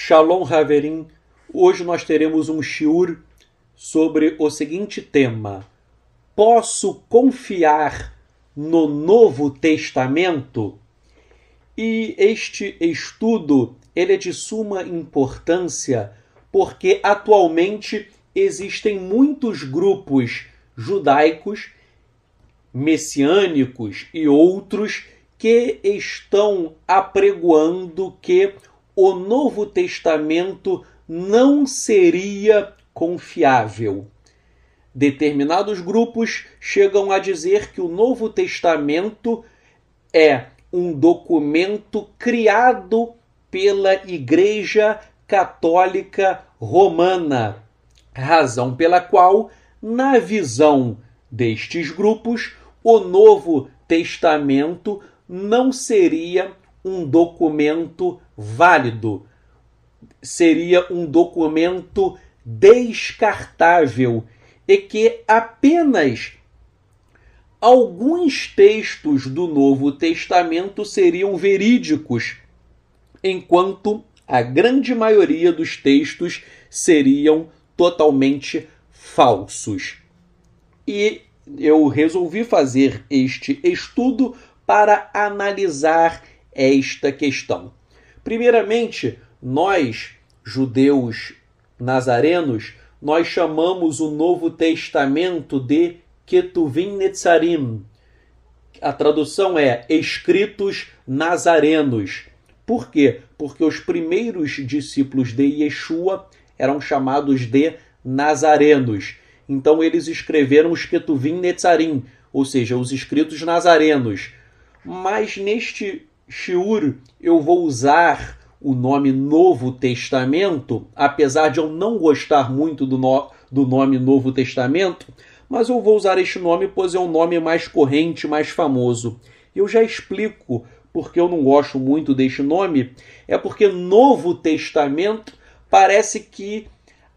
Shalom Haverim, hoje nós teremos um shiur sobre o seguinte tema: posso confiar no Novo Testamento? E este estudo ele é de suma importância porque atualmente existem muitos grupos judaicos, messiânicos e outros que estão apregoando que o Novo Testamento não seria confiável. Determinados grupos chegam a dizer que o Novo Testamento é um documento criado pela Igreja Católica Romana, razão pela qual, na visão destes grupos, o Novo Testamento não seria um documento válido, seria um documento descartável e que apenas alguns textos do Novo Testamento seriam verídicos, enquanto a grande maioria dos textos seriam totalmente falsos. E eu resolvi fazer este estudo para analisar esta questão. Primeiramente, nós, judeus nazarenos, nós chamamos o Novo Testamento de Ketuvim Netzarim. A tradução é escritos nazarenos. Por quê? Porque os primeiros discípulos de Yeshua eram chamados de nazarenos. Então eles escreveram os Ketuvim Netzarim, ou seja, os escritos nazarenos. Mas neste shiur eu vou usar o nome Novo Testamento, apesar de eu não gostar muito do nome Novo Testamento, mas eu vou usar este nome pois é um nome mais corrente, mais famoso. Eu já explico porque eu não gosto muito deste nome, é porque Novo Testamento parece que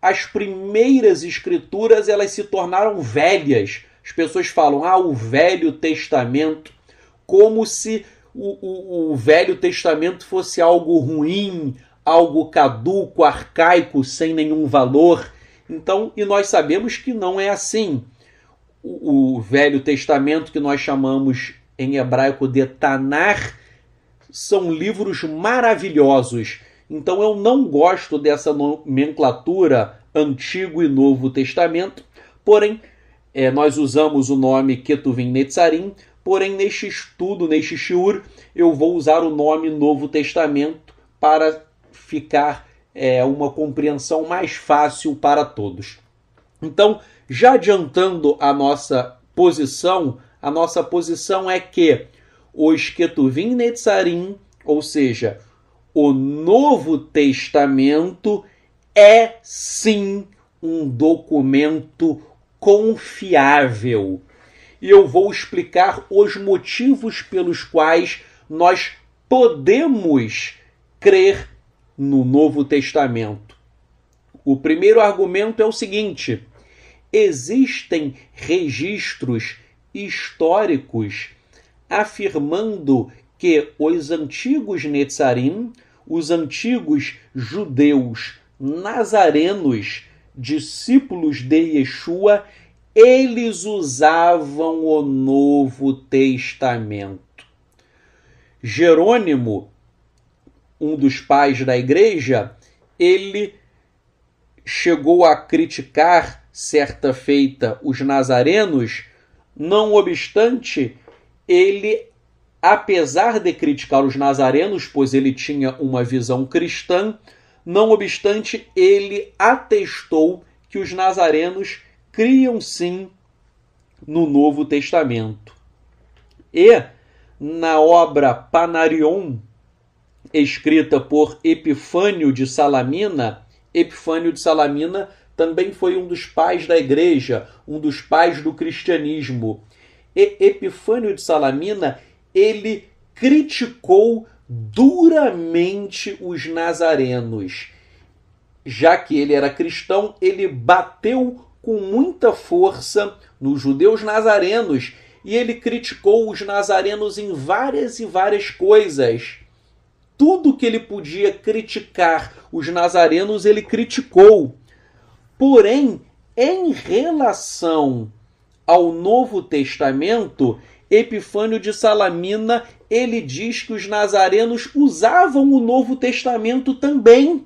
as primeiras escrituras elas se tornaram velhas. As pessoas falam, o Velho Testamento, como se o Velho Testamento fosse algo ruim, algo caduco, arcaico, sem nenhum valor. Então, e nós sabemos que não é assim. O Velho Testamento, que nós chamamos em hebraico de Tanar, são livros maravilhosos. Então eu não gosto dessa nomenclatura Antigo e Novo Testamento, porém nós usamos o nome Ketuvim Netzarim, porém neste estudo, neste shiur, eu vou usar o nome Novo Testamento para ficar uma compreensão mais fácil para todos. Então, já adiantando a nossa posição é que os Ketuvim Netzarim, ou seja, o Novo Testamento é sim um documento confiável. E eu vou explicar os motivos pelos quais nós podemos crer no Novo Testamento. O primeiro argumento é o seguinte: existem registros históricos afirmando que os antigos Netzarim, os antigos judeus nazarenos, discípulos de Yeshua, eles usavam o Novo Testamento. Jerônimo, um dos pais da igreja, ele chegou a criticar certa feita os nazarenos, não obstante, ele, apesar de criticar os nazarenos, pois ele tinha uma visão cristã, não obstante, ele atestou que os nazarenos criam sim no Novo Testamento. E na obra Panarion, escrita por Epifânio de Salamina também foi um dos pais da igreja, um dos pais do cristianismo. E Epifânio de Salamina, ele criticou duramente os nazarenos. Já que ele era cristão, ele bateu com muita força nos judeus nazarenos e ele criticou os nazarenos em várias e várias coisas. tudo que ele podia criticar os nazarenos, ele criticou. Porém, em relação ao Novo Testamento, Epifânio de Salamina, ele diz que os nazarenos usavam o Novo Testamento também.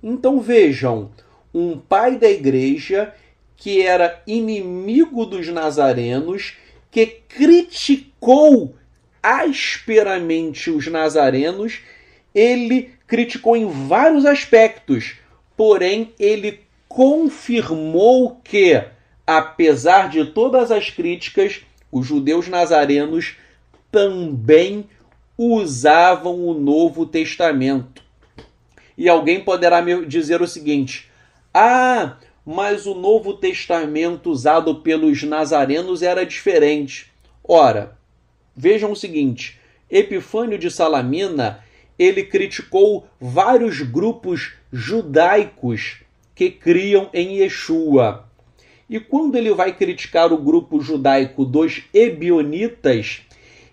Então vejam, um pai da igreja que era inimigo dos nazarenos, que criticou asperamente os nazarenos, ele criticou em vários aspectos, porém ele confirmou que, apesar de todas as críticas, os judeus nazarenos também usavam o Novo Testamento. E alguém poderá me dizer o seguinte: ah, mas o Novo Testamento usado pelos nazarenos era diferente. Ora, vejam o seguinte, Epifânio de Salamina, ele criticou vários grupos judaicos que criam em Yeshua. E quando ele vai criticar o grupo judaico dos ebionitas,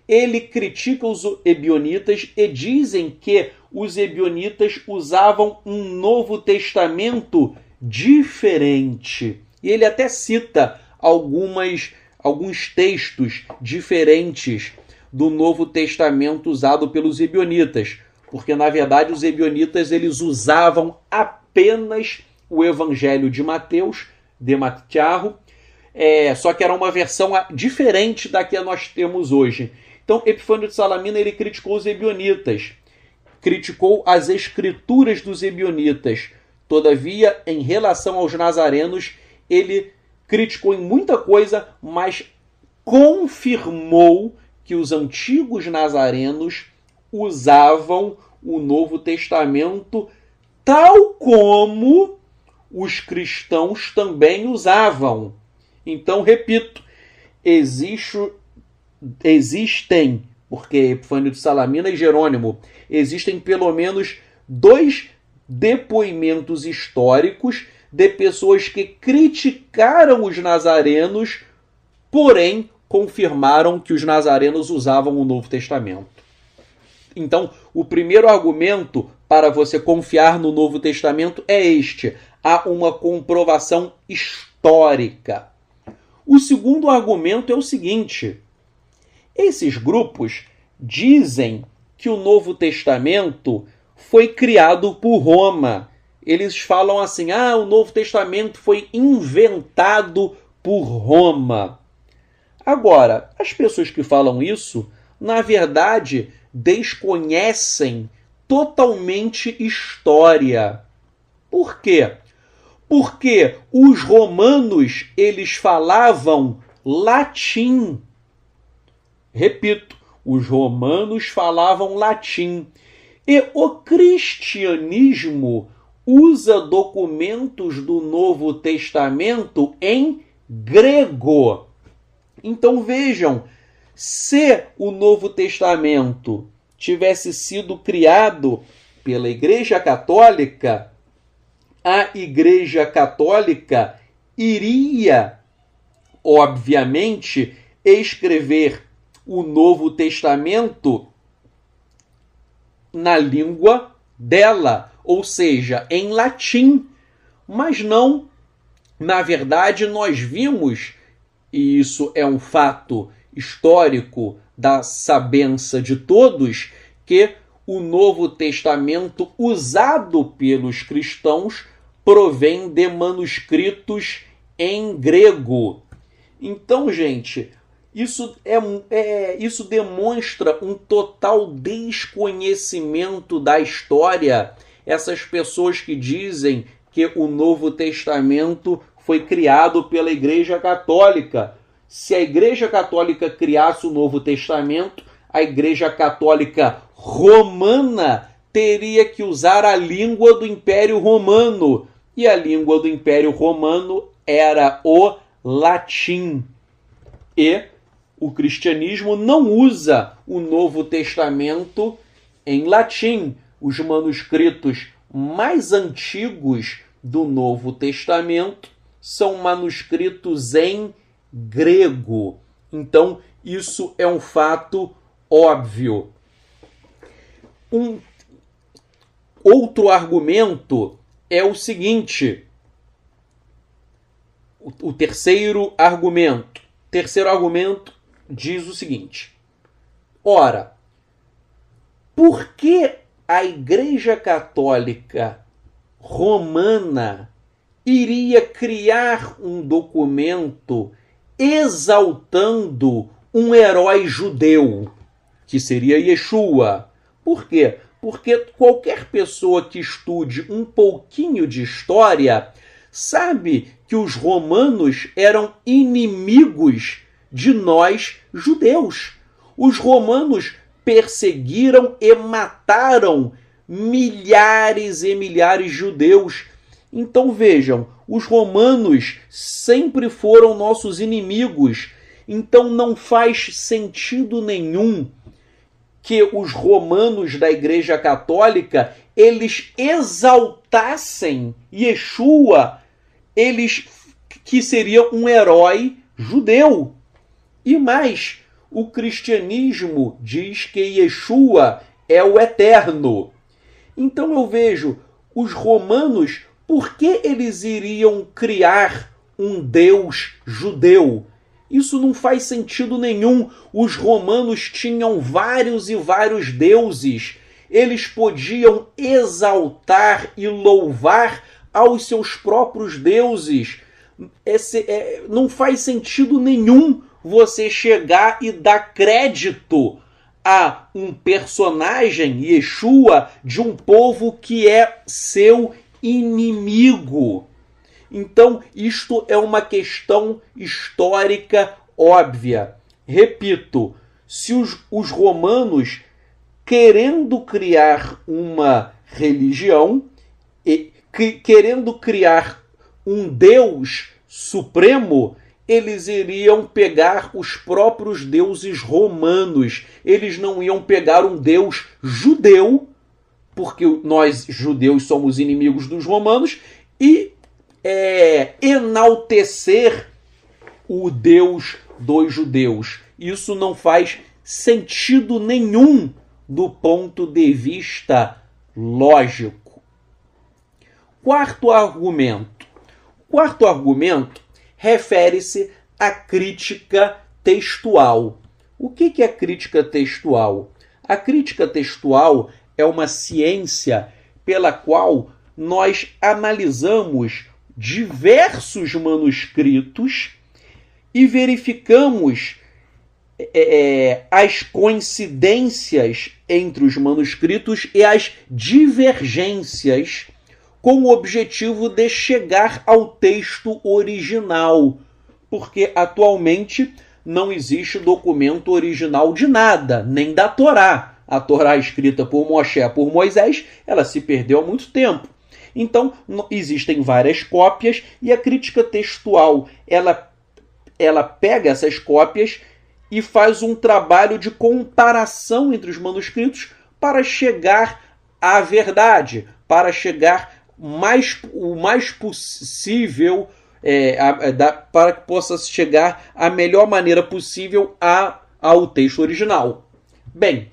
ele critica os ebionitas e dizem que os ebionitas usavam um Novo Testamento diferente. E ele até cita alguns textos diferentes do Novo Testamento usado pelos ebionitas, porque na verdade os ebionitas eles usavam apenas o Evangelho de Mateus, de Matiarro, só que era uma versão diferente da que nós temos hoje. Então, Epifânio de Salamina ele criticou os ebionitas, criticou as escrituras dos ebionitas. Todavia, em relação aos nazarenos, ele criticou em muita coisa, mas confirmou que os antigos nazarenos usavam o Novo Testamento tal como os cristãos também usavam. Então, repito, existem, porque Epifânio de Salamina e Jerônimo, existem pelo menos 2 depoimentos históricos de pessoas que criticaram os nazarenos, porém confirmaram que os nazarenos usavam o Novo Testamento. Então, o primeiro argumento para você confiar no Novo Testamento é este: há uma comprovação histórica. O segundo argumento é o seguinte: esses grupos dizem que o Novo Testamento foi criado por Roma. Eles falam assim: o Novo Testamento foi inventado por Roma. Agora, as pessoas que falam isso, na verdade, desconhecem totalmente história. Por quê? Porque os romanos, eles falavam latim. Repito, os romanos falavam latim. E o cristianismo usa documentos do Novo Testamento em grego. Então vejam, se o Novo Testamento tivesse sido criado pela Igreja Católica, a Igreja Católica iria, obviamente, escrever o Novo Testamento na língua dela, ou seja, em latim. Mas não, na verdade, nós vimos, e isso é um fato histórico da sabença de todos, que o Novo Testamento usado pelos cristãos provém de manuscritos em grego. Então, gente, isso demonstra um total desconhecimento da história. Essas pessoas que dizem que o Novo Testamento foi criado pela Igreja Católica. Se a Igreja Católica criasse o Novo Testamento, a Igreja Católica Romana teria que usar a língua do Império Romano. E a língua do Império Romano era o latim. E o cristianismo não usa o Novo Testamento em latim. Os manuscritos mais antigos do Novo Testamento são manuscritos em grego. Então, isso é um fato óbvio. Um outro argumento é o seguinte. O terceiro argumento. Terceiro argumento diz o seguinte. Ora, por que a Igreja Católica Romana iria criar um documento exaltando um herói judeu, que seria Yeshua? Por quê? Porque qualquer pessoa que estude um pouquinho de história sabe que os romanos eram inimigos de nós judeus. Os romanos perseguiram e mataram milhares e milhares de judeus. Então vejam, os romanos sempre foram nossos inimigos. Então não faz sentido nenhum que os romanos da Igreja Católica eles exaltassem Yeshua, eles que seriam um herói judeu. E mais, o cristianismo diz que Yeshua é o eterno. Então eu vejo, os romanos, por que eles iriam criar um Deus judeu? Isso não faz sentido nenhum. Os romanos tinham vários e vários deuses. Eles podiam exaltar e louvar aos seus próprios deuses. Não faz sentido nenhum você chegar e dar crédito a um personagem, Yeshua, de um povo que é seu inimigo. Então, isto é uma questão histórica óbvia. Repito, se os romanos, querendo criar uma religião, querendo criar um Deus supremo, eles iriam pegar os próprios deuses romanos. Eles não iam pegar um Deus judeu, porque nós judeus somos inimigos dos romanos, e enaltecer o Deus dos judeus. Isso não faz sentido nenhum do ponto de vista lógico. Quarto argumento. Quarto argumento refere-se à crítica textual. O que é crítica textual? A crítica textual é uma ciência pela qual nós analisamos diversos manuscritos e verificamos as coincidências entre os manuscritos e as divergências com o objetivo de chegar ao texto original, porque atualmente não existe documento original de nada, nem da Torá. A Torá escrita por Moshe, por Moisés, ela se perdeu há muito tempo. Então, existem várias cópias e a crítica textual, ela pega essas cópias e faz um trabalho de comparação entre os manuscritos para chegar à verdade, para chegar o mais possível, para que possa chegar a melhor maneira possível ao texto original. Bem,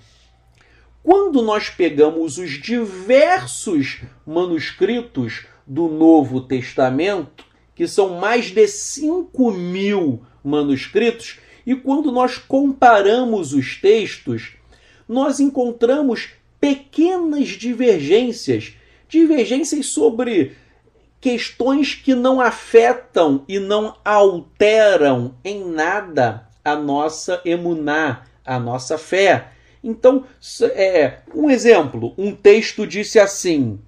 quando nós pegamos os diversos manuscritos do Novo Testamento, que são mais de 5.000 manuscritos, e quando nós comparamos os textos, nós encontramos pequenas divergências sobre questões que não afetam e não alteram em nada a nossa emuná, a nossa fé. Então, um exemplo, um texto disse assim,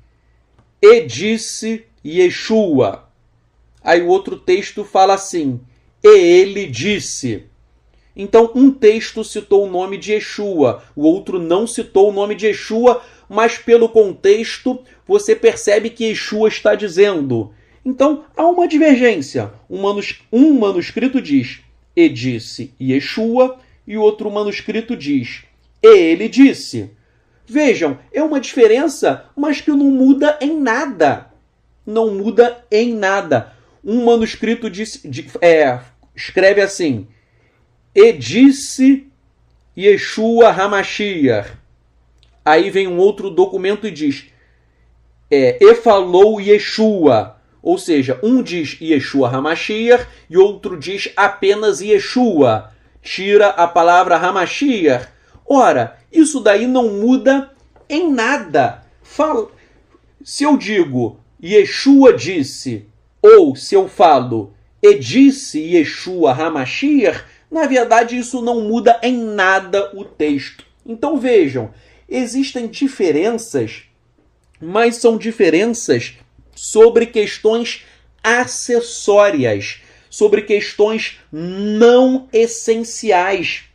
e disse Yeshua. Aí o outro texto fala assim, e ele disse. Então, um texto citou o nome de Yeshua, o outro não citou o nome de Yeshua, mas pelo contexto você percebe que Yeshua está dizendo. Então, há uma divergência. Um manuscrito diz, e disse Yeshua, e o outro manuscrito diz, e ele disse. Vejam, é uma diferença, mas que não muda em nada. Não muda em nada. Um manuscrito escreve assim, e disse Yeshua HaMashiach. Aí vem um outro documento e diz e falou Yeshua. Ou seja, um diz Yeshua HaMashiach e outro diz apenas Yeshua. Tira a palavra HaMashiach. Ora, isso daí não muda em nada. Se eu digo Yeshua disse, ou se eu falo e disse Yeshua HaMashiach, na verdade isso não muda em nada o texto. Então vejam, existem diferenças, mas são diferenças sobre questões acessórias, sobre questões não essenciais,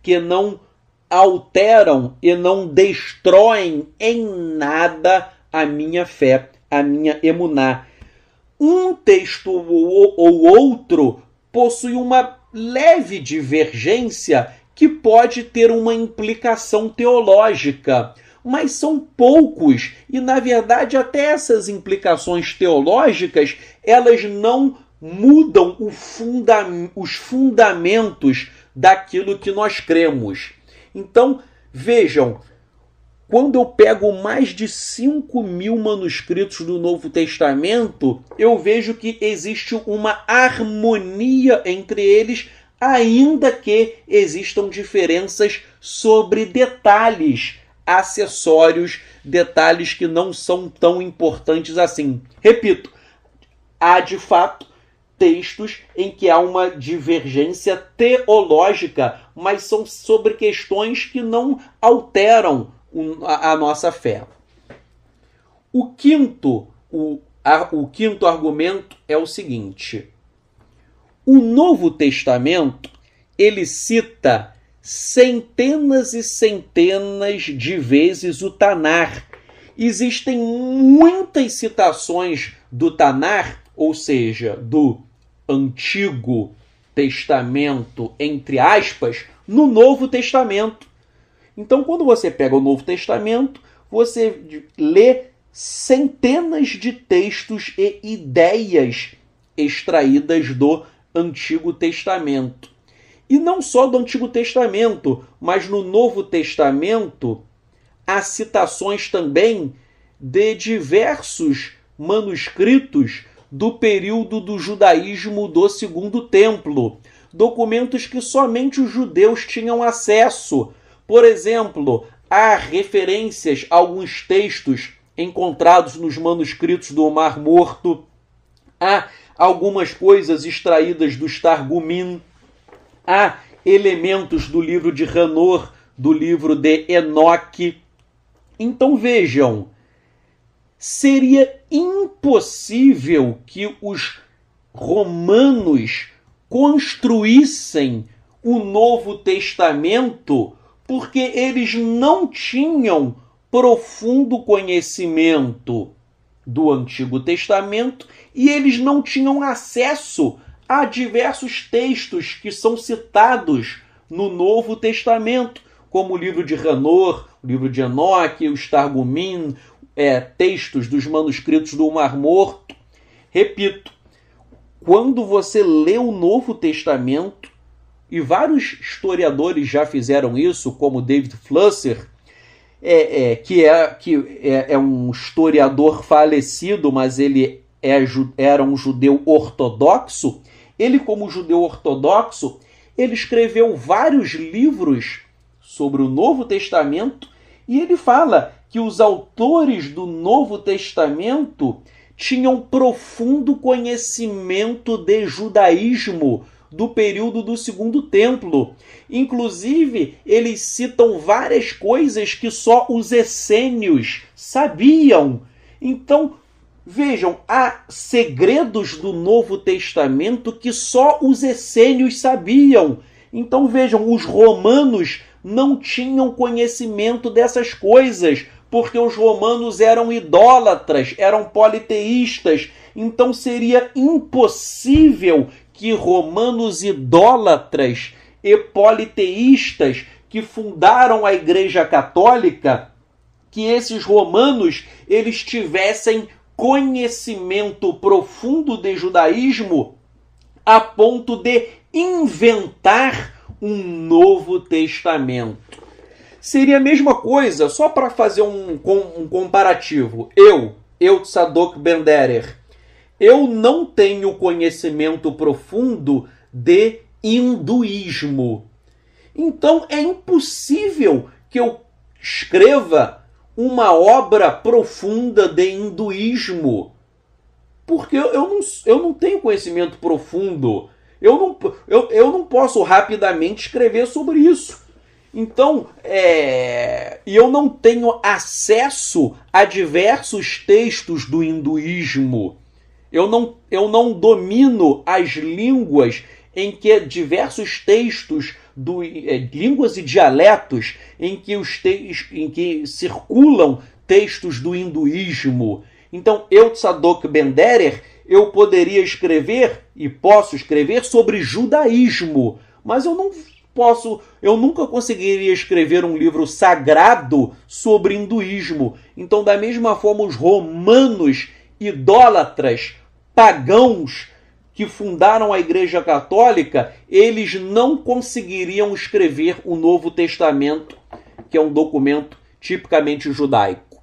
que não alteram e não destroem em nada a minha fé, a minha emuná. Um texto ou outro possui uma leve divergência que pode ter uma implicação teológica, mas são poucos e, na verdade, até essas implicações teológicas, elas não mudam os fundamentos daquilo que nós cremos. Então, vejam, quando eu pego mais de 5.000 manuscritos do Novo Testamento, eu vejo que existe uma harmonia entre eles, ainda que existam diferenças sobre detalhes acessórios, detalhes que não são tão importantes assim. Repito, há de fato textos em que há uma divergência teológica, mas são sobre questões que não alteram a nossa fé. O quinto argumento é o seguinte: o Novo Testamento, ele cita centenas e centenas de vezes o Tanar. Existem muitas citações do Tanar, ou seja, do Antigo Testamento, entre aspas, no Novo Testamento. Então, quando você pega o Novo Testamento, você lê centenas de textos e ideias extraídas do Antigo Testamento. E não só do Antigo Testamento, mas no Novo Testamento há citações também de diversos manuscritos do período do judaísmo do Segundo Templo, documentos que somente os judeus tinham acesso. Por exemplo, há referências a alguns textos encontrados nos manuscritos do Mar Morto, há algumas coisas extraídas dos Targumim, há elementos do livro de Hanor, do livro de Enoque. Então vejam, seria impossível que os romanos construíssem o Novo Testamento porque eles não tinham profundo conhecimento do Antigo Testamento e eles não tinham acesso a diversos textos que são citados no Novo Testamento, como o livro de Hanor, o livro de Enoque, os Targumim, textos dos manuscritos do Mar Morto. Repito, quando você lê o Novo Testamento, e vários historiadores já fizeram isso, como David Flusser, que é um historiador falecido, mas ele era um judeu ortodoxo. Ele, como judeu ortodoxo, ele escreveu vários livros sobre o Novo Testamento e ele fala que os autores do Novo Testamento tinham profundo conhecimento de judaísmo do período do Segundo Templo. Inclusive, eles citam várias coisas que só os essênios sabiam. Então, vejam, há segredos do Novo Testamento que só os essênios sabiam. Então, vejam, os romanos não tinham conhecimento dessas coisas, porque os romanos eram idólatras, eram politeístas. Então, seria impossível que romanos idólatras e politeístas que fundaram a Igreja Católica, que esses romanos eles tivessem conhecimento profundo de judaísmo a ponto de inventar um Novo Testamento. seria a mesma coisa, só para fazer um comparativo. Eu, Tzadok Ben-Derer, eu não tenho conhecimento profundo de hinduísmo. Então é impossível que eu escreva uma obra profunda de hinduísmo, porque eu não tenho conhecimento profundo. Eu não posso rapidamente escrever sobre isso. Então, e eu não tenho acesso a diversos textos do hinduísmo. Eu não domino as línguas em que diversos textos, línguas e dialetos, em que circulam textos do hinduísmo. Então, eu, Tzadok Ben-Derer, eu poderia escrever, e posso escrever, sobre judaísmo, mas eu nunca conseguiria escrever um livro sagrado sobre hinduísmo. Então, da mesma forma, os romanos idólatras, pagãos, que fundaram a Igreja Católica, eles não conseguiriam escrever o Novo Testamento, que é um documento tipicamente judaico.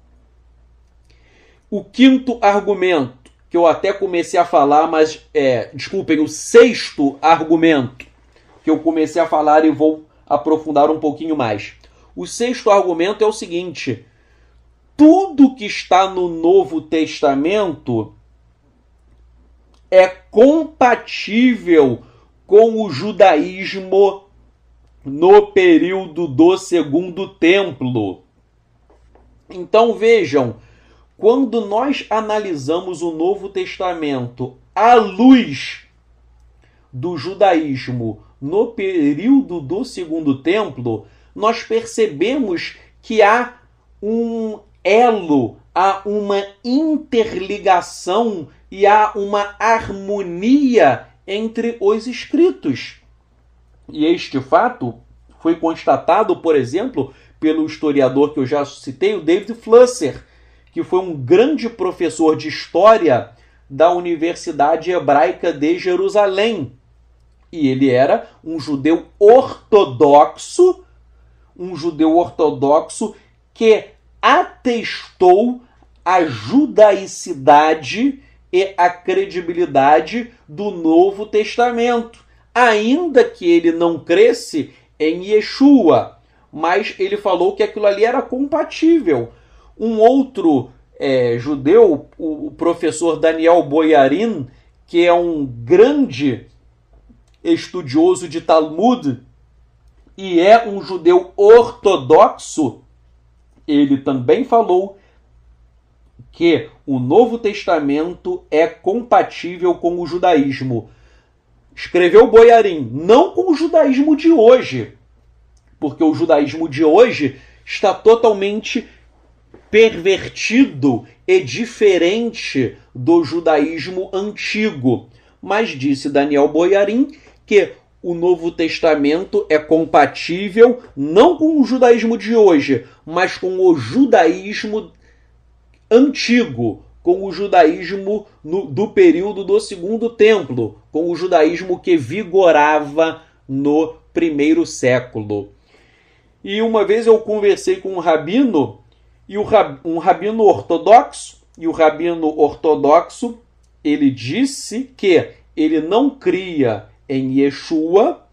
O quinto argumento, que eu até comecei a falar, mas, desculpem, o sexto argumento, que eu comecei a falar e vou aprofundar um pouquinho mais. O sexto argumento é o seguinte: tudo que está no Novo Testamento é compatível com o judaísmo no período do Segundo Templo. Então vejam, quando nós analisamos o Novo Testamento à luz do judaísmo no período do Segundo Templo, nós percebemos que há um elo, há uma interligação e há uma harmonia entre os escritos. E este fato foi constatado, por exemplo, pelo historiador que eu já citei, o David Flusser, que foi um grande professor de história da Universidade Hebraica de Jerusalém. E ele era um judeu ortodoxo que atestou a judaicidade e a credibilidade do Novo Testamento, ainda que ele não cresce em Yeshua, mas ele falou que aquilo ali era compatível. Um outro judeu, o professor Daniel Boyarin, que é um grande estudioso de Talmud e é um judeu ortodoxo, ele também falou que o Novo Testamento é compatível com o judaísmo. Escreveu Boyarin, não com o judaísmo de hoje, porque o judaísmo de hoje está totalmente pervertido e diferente do judaísmo antigo. Mas disse Daniel Boyarin que o Novo Testamento é compatível não com o judaísmo de hoje, mas com o judaísmo antigo, com o judaísmo do período do Segundo Templo, com o judaísmo que vigorava no primeiro século. E uma vez eu conversei com um rabino, um rabino ortodoxo, e o rabino ortodoxo, ele disse que ele não cria em Yeshua,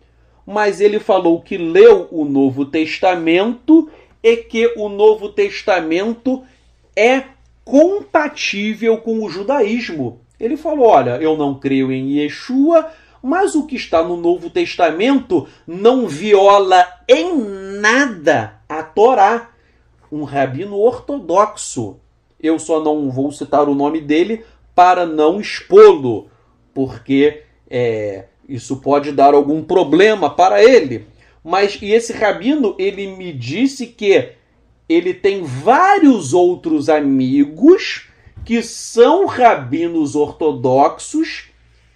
mas ele falou que leu o Novo Testamento e que o Novo Testamento é compatível com o judaísmo. Ele falou, olha, eu não creio em Yeshua, mas o que está no Novo Testamento não viola em nada a Torá. Um rabino ortodoxo. Eu só não vou citar o nome dele para não expô-lo, porque isso pode dar algum problema para ele. Mas e esse rabino, ele me disse que ele tem vários outros amigos que são rabinos ortodoxos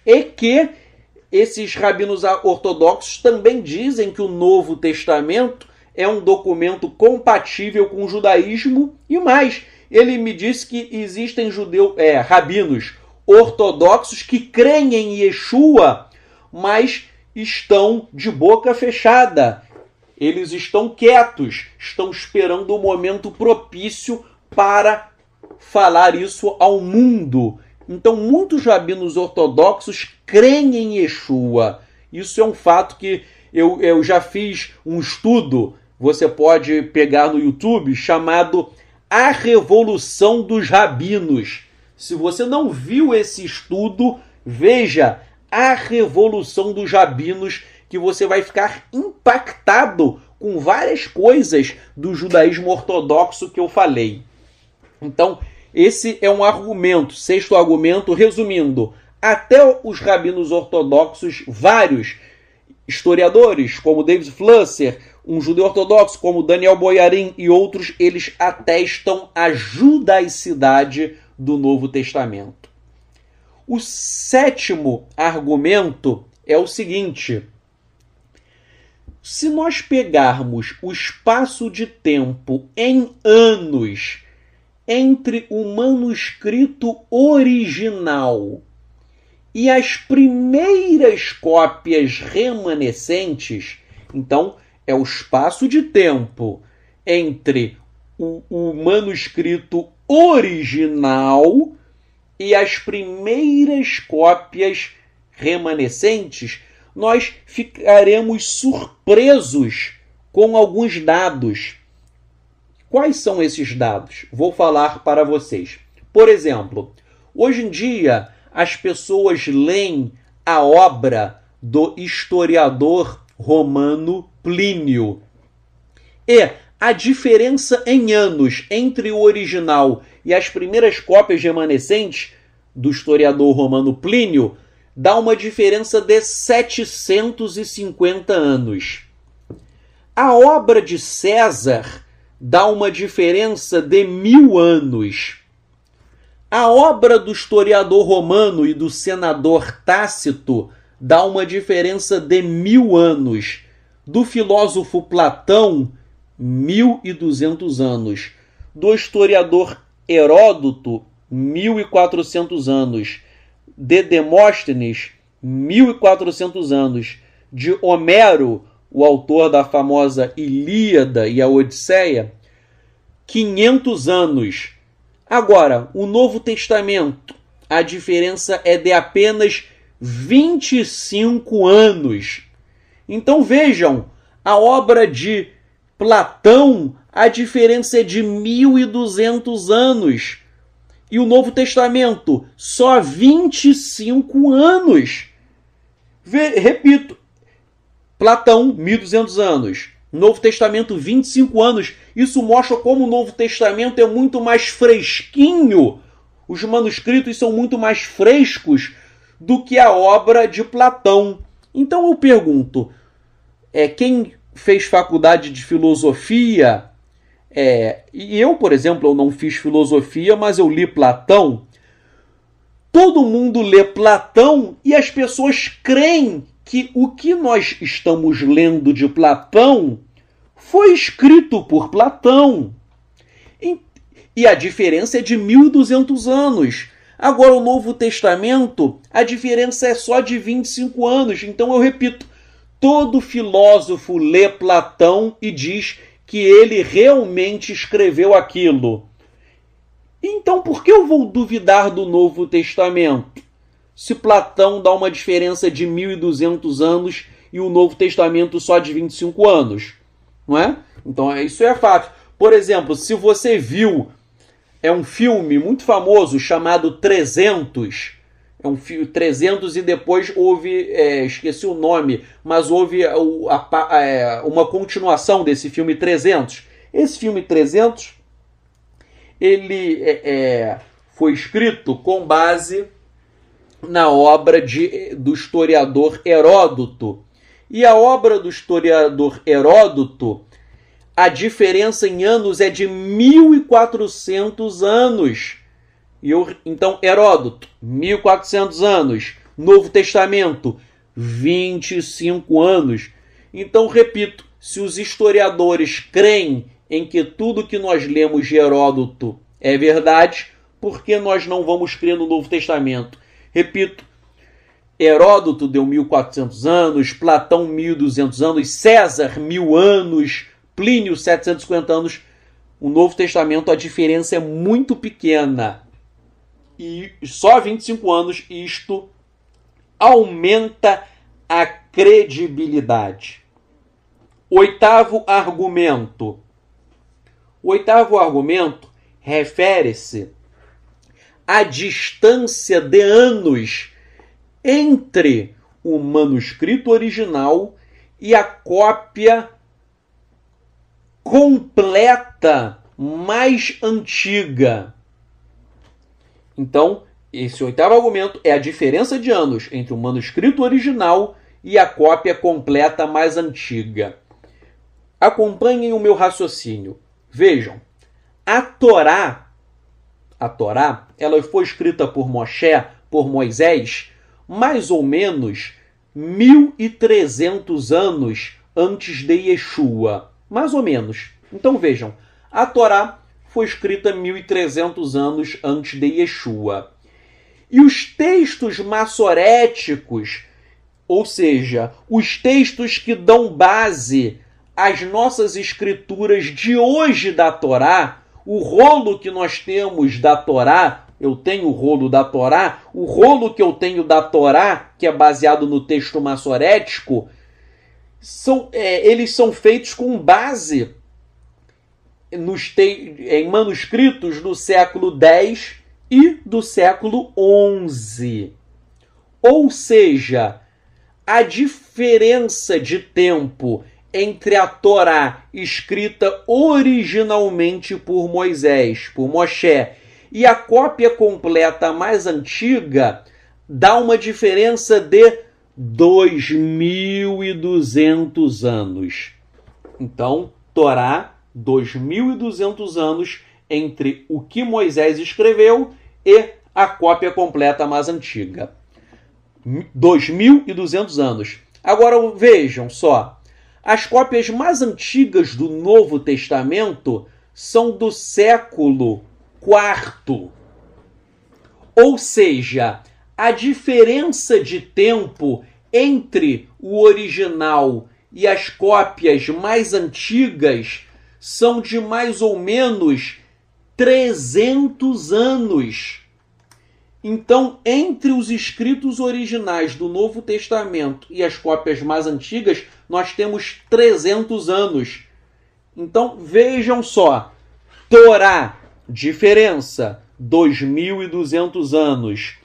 e que esses rabinos ortodoxos também dizem que o Novo Testamento é um documento compatível com o judaísmo e mais. Ele me disse que existem rabinos ortodoxos que creem em Yeshua, mas estão de boca fechada. Eles estão quietos, estão esperando o momento propício para falar isso ao mundo. Então, muitos rabinos ortodoxos creem em Yeshua. Isso é um fato que eu já fiz um estudo, você pode pegar no YouTube, chamado A Revolução dos Rabinos. Se você não viu esse estudo, veja A Revolução dos Rabinos, que você vai ficar impactado com várias coisas do judaísmo ortodoxo que eu falei. Então, esse é um argumento. Sexto argumento, resumindo, até os rabinos ortodoxos, vários historiadores, como David Flusser, um judeu ortodoxo, como Daniel Boyarin e outros, eles atestam a judaicidade do Novo Testamento. O sétimo argumento é o seguinte: se nós pegarmos o espaço de tempo em anos entre o manuscrito original e as primeiras cópias remanescentes, então é o espaço de tempo entre o manuscrito original e as primeiras cópias remanescentes, nós ficaremos surpresos com alguns dados. Quais são esses dados? Vou falar para vocês. Por exemplo, hoje em dia as pessoas leem a obra do historiador romano Plínio. E a diferença em anos entre o original e as primeiras cópias remanescentes do historiador romano Plínio dá uma diferença de 750 anos. A obra de César dá uma diferença de 1000 anos. A obra do historiador romano e do senador Tácito dá uma diferença de 1000 anos. Do filósofo Platão, 1200 anos. Do historiador Heródoto, 1400 anos. De Demóstenes, 1400 anos. De Homero, o autor da famosa Ilíada e a Odisseia, 500 anos. Agora, o Novo Testamento, a diferença é de apenas 25 anos. Então vejam, a obra de Platão, a diferença é de 1200 anos. E o Novo Testamento, só 25 anos. Repito, Platão, 1200 anos. Novo Testamento, 25 anos. Isso mostra como o Novo Testamento é muito mais fresquinho. Os manuscritos são muito mais frescos do que a obra de Platão. Então eu pergunto, quem fez faculdade de filosofia, e eu, por exemplo, eu não fiz filosofia, mas eu li Platão. Todo mundo lê Platão e as pessoas creem que o que nós estamos lendo de Platão foi escrito por Platão. E a diferença é de 1200 anos. Agora, o Novo Testamento, a diferença é só de 25 anos. Então, eu repito, todo filósofo lê Platão e diz que ele realmente escreveu aquilo. Então, por que eu vou duvidar do Novo Testamento? Se Platão dá uma diferença de 1200 anos e o Novo Testamento só de 25 anos, não é? Então isso é fato. Por exemplo, se você viu, um filme muito famoso chamado 300, um filme 300 e depois houve, esqueci o nome, mas houve uma continuação desse filme 300. Esse filme 300, ele foi escrito com base na obra do historiador Heródoto. E a obra do historiador Heródoto, a diferença em anos é de 1400 anos. Então, Heródoto, 1400 anos. Novo Testamento, 25 anos. Então, repito, se os historiadores creem em que tudo que nós lemos de Heródoto é verdade, por que nós não vamos crer no Novo Testamento? Repito, Heródoto deu 1.400 anos, Platão 1.200 anos, César 1.000 anos, Plínio 750 anos. O Novo Testamento, a diferença é muito pequena. E só 25 anos isto aumenta a credibilidade. Oitavo argumento. O oitavo argumento refere-se à distância de anos entre o manuscrito original e a cópia completa mais antiga. Então, esse oitavo argumento é a diferença de anos entre o manuscrito original e a cópia completa mais antiga. Acompanhem o meu raciocínio. Vejam, a Torá, ela foi escrita por Moshe, por Moisés, mais ou menos 1.300 anos antes de Yeshua. Mais ou menos. Então vejam, a Torá foi escrita 1.300 anos antes de Yeshua. E os textos massoréticos, ou seja, os textos que dão base às nossas escrituras de hoje da Torá, o rolo que nós temos da Torá, eu tenho o rolo da Torá, o rolo que eu tenho da Torá, que é baseado no texto massorético, eles são feitos com base em manuscritos do século X e do século XI. Ou seja, a diferença de tempo entre a Torá escrita originalmente por Moisés, por Moshe, e a cópia completa mais antiga dá uma diferença de 2.200 anos. Então, Torá, 2.200 anos entre o que Moisés escreveu e a cópia completa mais antiga. 2.200 anos. Agora vejam só, as cópias mais antigas do Novo Testamento são do século IV. Ou seja, a diferença de tempo entre o original e as cópias mais antigas são de mais ou menos 300 anos. Então, entre os escritos originais do Novo Testamento e as cópias mais antigas, nós temos 300 anos. Então, vejam só. Torá, diferença, 2.200 anos.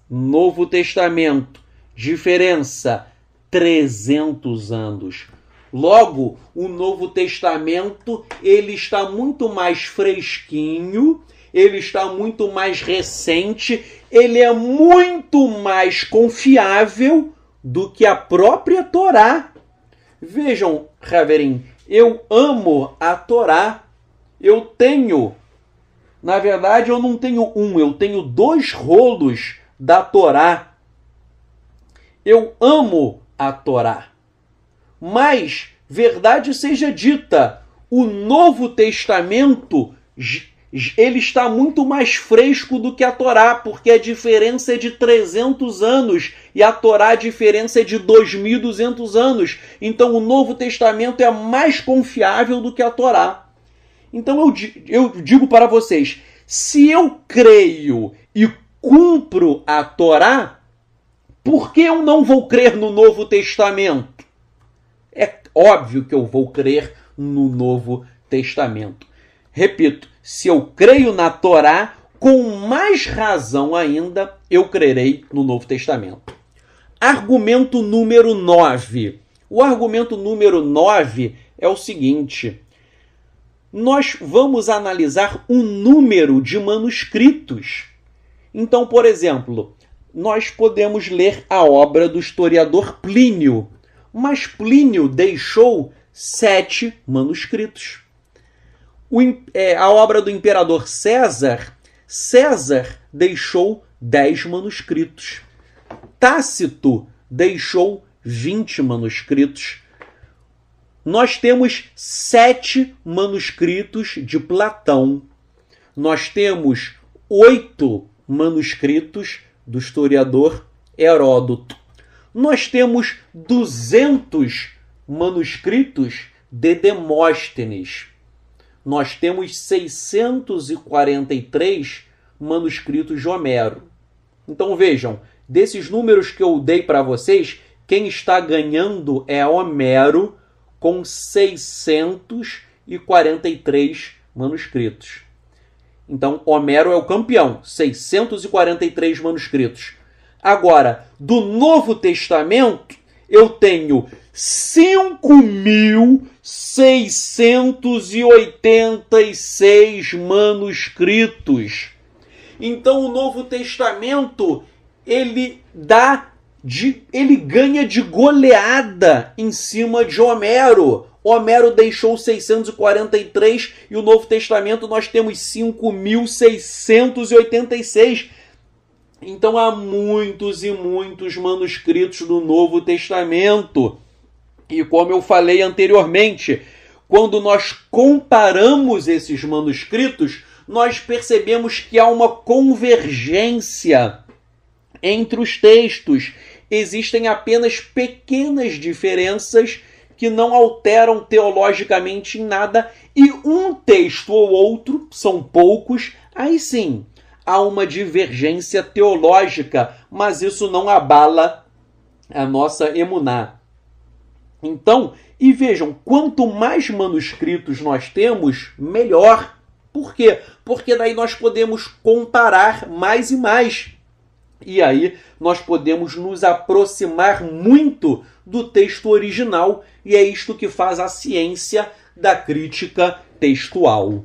Novo Testamento, diferença, 300 anos. Logo, o Novo Testamento ele está muito mais fresquinho, ele está muito mais recente, ele é muito mais confiável do que a própria Torá. Vejam, Haverim, eu amo a Torá. Eu tenho, na verdade, eu não tenho eu tenho 2 rolos da Torá. Eu amo a Torá. Mas, verdade seja dita, o Novo Testamento ele está muito mais fresco do que a Torá, porque a diferença é de 300 anos e a Torá a diferença é de 2.200 anos. Então o Novo Testamento é mais confiável do que a Torá. Então eu digo para vocês, se eu creio e cumpro a Torá, por que eu não vou crer no Novo Testamento? É óbvio que eu vou crer no Novo Testamento. Repito, se eu creio na Torá, com mais razão ainda, eu crerei no Novo Testamento. Argumento número 9. O argumento número 9 é o seguinte. Nós vamos analisar o número de manuscritos. Então, por exemplo, nós podemos ler a obra do historiador Plínio, mas Plínio deixou 7 manuscritos. A obra do imperador César deixou 10 manuscritos. Tácito deixou 20 manuscritos. Nós temos 7 manuscritos de Platão. Nós temos 8 manuscritos do historiador Heródoto. nós temos 200 manuscritos de Demóstenes. Nós temos 643 manuscritos de Homero. Então vejam, desses números que eu dei para vocês, quem está ganhando é Homero com 643 manuscritos. Então Homero é o campeão, 643 manuscritos. Agora, do Novo Testamento, eu tenho 5.686 manuscritos. Então o Novo Testamento ele ganha de goleada em cima de Homero. Homero deixou 643 e o Novo Testamento nós temos 5.686. Então há muitos e muitos manuscritos do Novo Testamento. E como eu falei anteriormente, quando nós comparamos esses manuscritos, nós percebemos que há uma convergência entre os textos. Existem apenas pequenas diferenças que não alteram teologicamente em nada, e um texto ou outro, são poucos, aí sim, há uma divergência teológica, mas isso não abala a nossa emuná. Então, e vejam, quanto mais manuscritos nós temos, melhor. Por quê? Porque daí nós podemos comparar mais e mais. E aí nós podemos nos aproximar muito do texto original, e é isto que faz a ciência da crítica textual.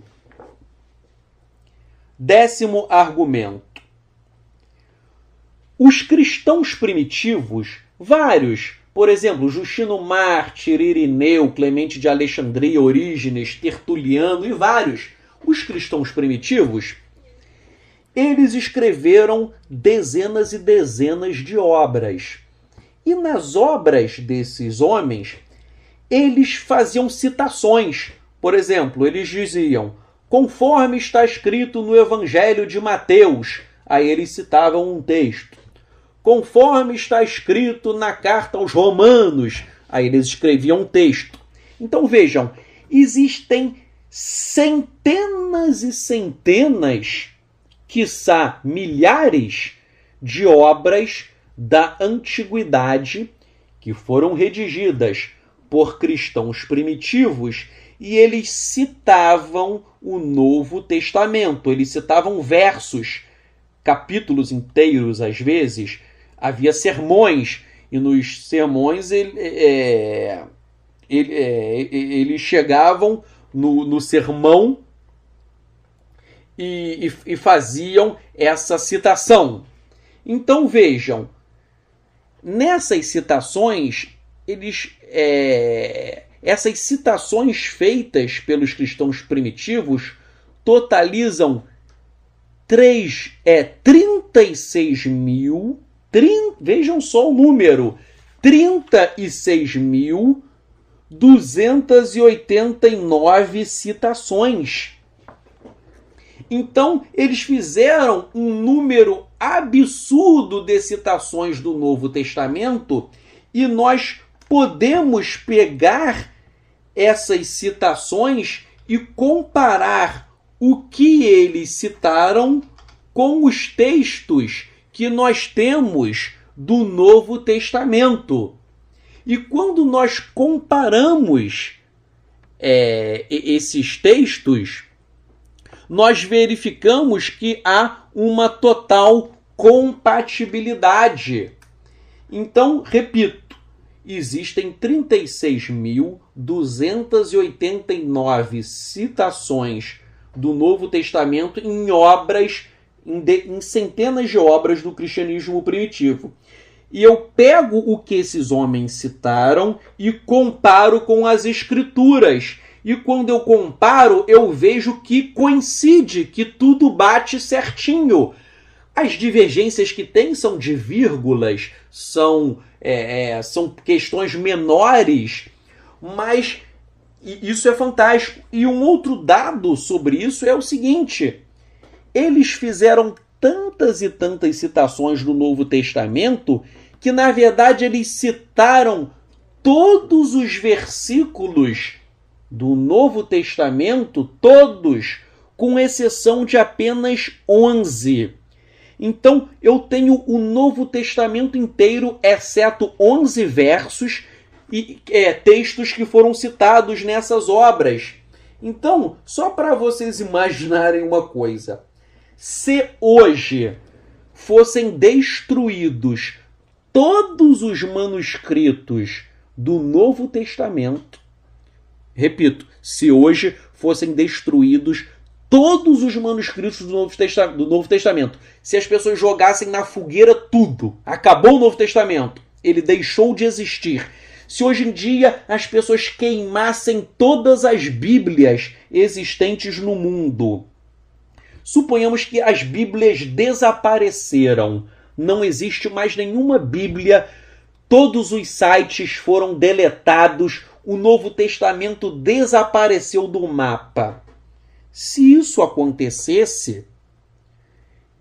10º argumento. Os cristãos primitivos, vários, por exemplo, Justino Mártir, Irineu, Clemente de Alexandria, Orígenes, Tertuliano e vários, os cristãos primitivos, eles escreveram dezenas e dezenas de obras. E nas obras desses homens, eles faziam citações. Por exemplo, eles diziam, conforme está escrito no Evangelho de Mateus, aí eles citavam um texto. Conforme está escrito na carta aos Romanos, aí eles escreviam um texto. Então vejam, existem centenas e centenas, quiçá milhares, de obras da antiguidade que foram redigidas por cristãos primitivos e eles citavam o Novo Testamento, eles citavam versos, capítulos inteiros às vezes, havia sermões, e nos sermões eles chegavam no sermão e faziam essa citação. Então vejam, nessas citações, essas citações feitas pelos cristãos primitivos totalizam 36 mil, vejam só o número, 36.289 citações. Então, eles fizeram um número absurdo de citações do Novo Testamento e nós podemos pegar essas citações e comparar o que eles citaram com os textos que nós temos do Novo Testamento. E quando nós comparamos esses textos, nós verificamos que há uma total compatibilidade. Então, repito, existem 36.289 citações do Novo Testamento em obras, em centenas de obras do cristianismo primitivo. E eu pego o que esses homens citaram e comparo com as Escrituras. E quando eu comparo, eu vejo que coincide, que tudo bate certinho. As divergências que tem são de vírgulas, são questões menores, mas isso é fantástico. E um outro dado sobre isso é o seguinte: eles fizeram tantas e tantas citações do Novo Testamento que na verdade eles citaram todos os versículos do Novo Testamento, todos, com exceção de apenas 11. Então, eu tenho o Novo Testamento inteiro, exceto 11 versos e textos que foram citados nessas obras. Então, só para vocês imaginarem uma coisa, se hoje fossem destruídos todos os manuscritos do Novo Testamento, repito, se hoje fossem destruídos todos os manuscritos do Novo Testamento, se as pessoas jogassem na fogueira tudo, acabou o Novo Testamento, ele deixou de existir. Se hoje em dia as pessoas queimassem todas as Bíblias existentes no mundo, suponhamos que as Bíblias desapareceram, não existe mais nenhuma Bíblia, todos os sites foram deletados, o Novo Testamento desapareceu do mapa. Se isso acontecesse,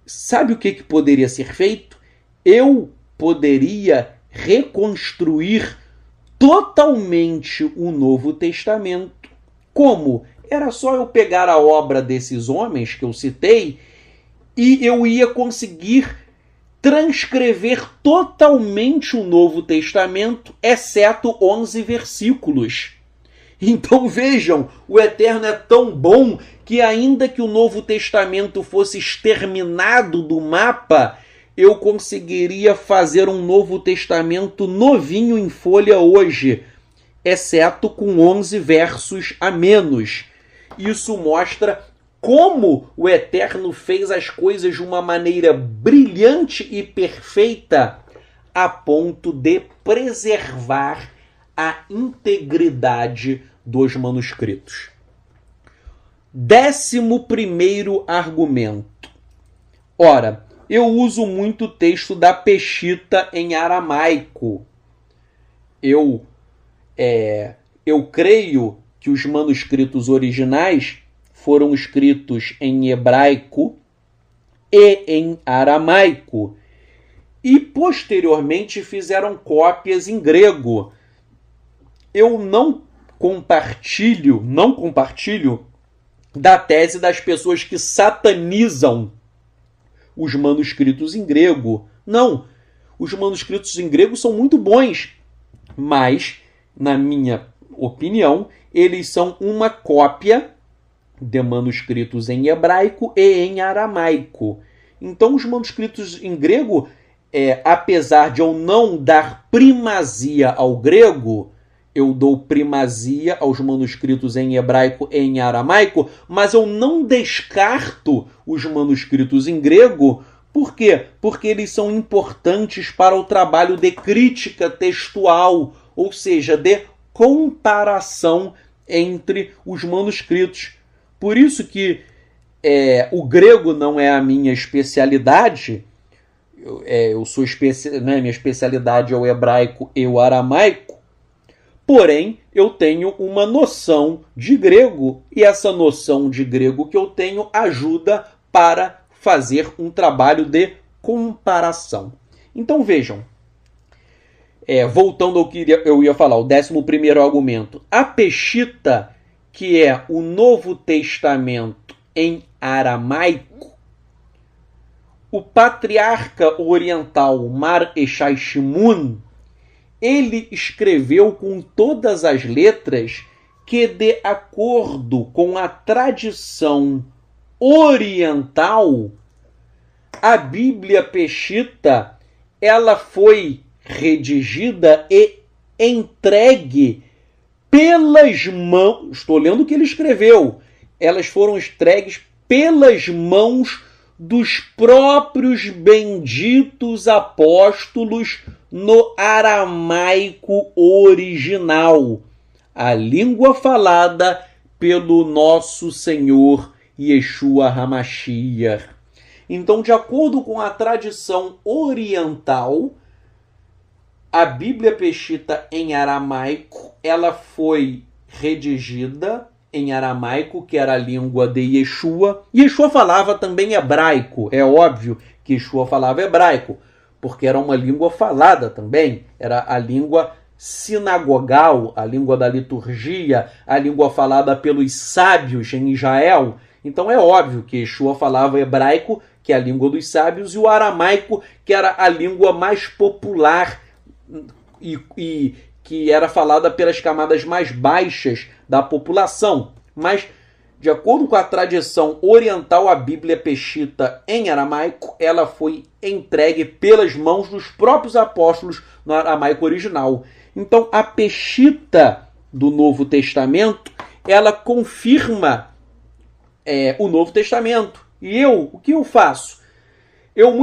sabe o que poderia ser feito? Eu poderia reconstruir totalmente o Novo Testamento. Como? Era só eu pegar a obra desses homens que eu citei e eu ia conseguir transcrever totalmente o Novo Testamento, exceto 11 versículos. Então vejam, o Eterno é tão bom que ainda que o Novo Testamento fosse exterminado do mapa, eu conseguiria fazer um Novo Testamento novinho em folha hoje, exceto com 11 versos a menos. Isso mostra como o Eterno fez as coisas de uma maneira brilhante e perfeita, a ponto de preservar a integridade dos manuscritos. 11º argumento. Ora, eu uso muito o texto da Peshita em aramaico. Eu creio que os manuscritos originais foram escritos em hebraico e em aramaico, e posteriormente fizeram cópias em grego. Eu não compartilho da tese das pessoas que satanizam os manuscritos em grego. Não, os manuscritos em grego são muito bons, mas, na minha opinião, eles são uma cópia de manuscritos em hebraico e em aramaico. Então, os manuscritos em grego, apesar de eu não dar primazia ao grego, eu dou primazia aos manuscritos em hebraico e em aramaico, mas eu não descarto os manuscritos em grego. Por quê? Porque eles são importantes para o trabalho de crítica textual, ou seja, de comparação entre os manuscritos. Por isso que o grego não é a minha especialidade. Minha especialidade é o hebraico e o aramaico. Porém, eu tenho uma noção de grego, e essa noção de grego que eu tenho ajuda para fazer um trabalho de comparação. Então vejam, voltando ao que eu ia falar, o 11º argumento. A Peshita, que é o Novo Testamento em aramaico, o patriarca oriental Mar Eshai Shimun, ele escreveu com todas as letras que, de acordo com a tradição oriental, a Bíblia Peshita, ela foi redigida e entregue pelas mãos, estou lendo o que ele escreveu, elas foram entregues pelas mãos dos próprios benditos apóstolos no aramaico original, a língua falada pelo nosso Senhor Yeshua HaMashiach. Então, de acordo com a tradição oriental, a Bíblia Peshita em aramaico, ela foi redigida em aramaico, que era a língua de Yeshua. Yeshua falava também hebraico, é óbvio que Yeshua falava hebraico, porque era uma língua falada também, era a língua sinagogal, a língua da liturgia, a língua falada pelos sábios em Israel. Então é óbvio que Yeshua falava hebraico, que é a língua dos sábios, e o aramaico, que era a língua mais popular e que era falada pelas camadas mais baixas da população. Mas, de acordo com a tradição oriental, a Bíblia Peshita em aramaico, ela foi entregue pelas mãos dos próprios apóstolos no aramaico original. Então, a Peshita do Novo Testamento, ela confirma o Novo Testamento. E o que eu faço? Eu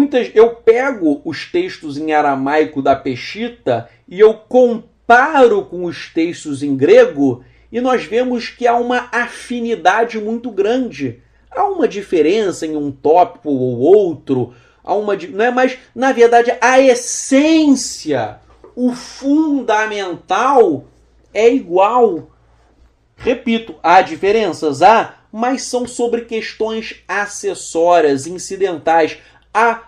pego os textos em aramaico da Peshita e eu comparo com os textos em grego e nós vemos que há uma afinidade muito grande. Há uma diferença em um tópico ou outro, não é? Mas, na verdade, a essência, o fundamental é igual. Repito, há diferenças? Há, mas são sobre questões acessórias, incidentais. Há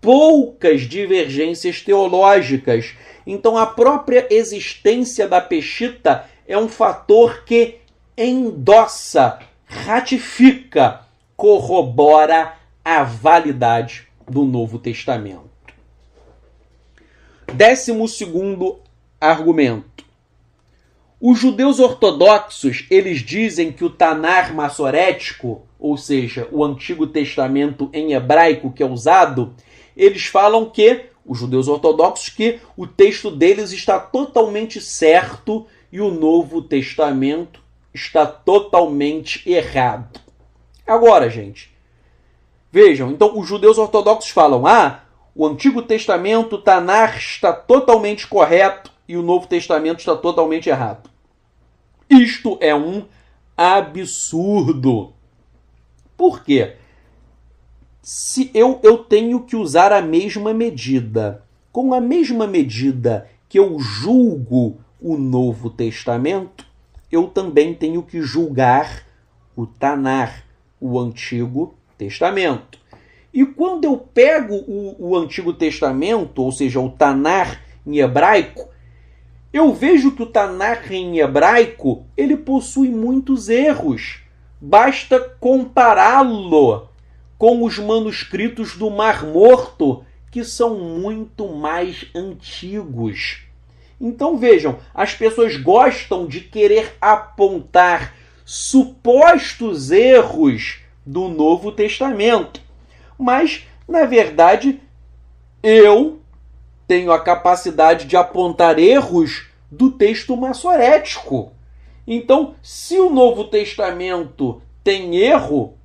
poucas divergências teológicas. Então, a própria existência da Peshita é um fator que endossa, ratifica, corrobora a validade do Novo Testamento. 12º argumento. Os judeus ortodoxos, eles dizem que o Tanar massorético, ou seja, o Antigo Testamento em hebraico que é usado, eles falam que, os judeus ortodoxos, que o texto deles está totalmente certo e o Novo Testamento está totalmente errado. Agora, gente, vejam, então os judeus ortodoxos falam, o Antigo Testamento, o Tanar, está totalmente correto e o Novo Testamento está totalmente errado. Isto é um absurdo. Por quê? Se eu tenho que usar a mesma medida, com a mesma medida que eu julgo o Novo Testamento, eu também tenho que julgar o Tanar, o Antigo Testamento. E quando eu pego o Antigo Testamento, ou seja, o Tanar em hebraico, eu vejo que o Tanar em hebraico, ele possui muitos erros. Basta compará-lo com os manuscritos do Mar Morto, que são muito mais antigos. Então vejam, as pessoas gostam de querer apontar supostos erros do Novo Testamento. Mas, na verdade, eu tenho a capacidade de apontar erros do texto massorético. Então, se o Novo Testamento tem erro,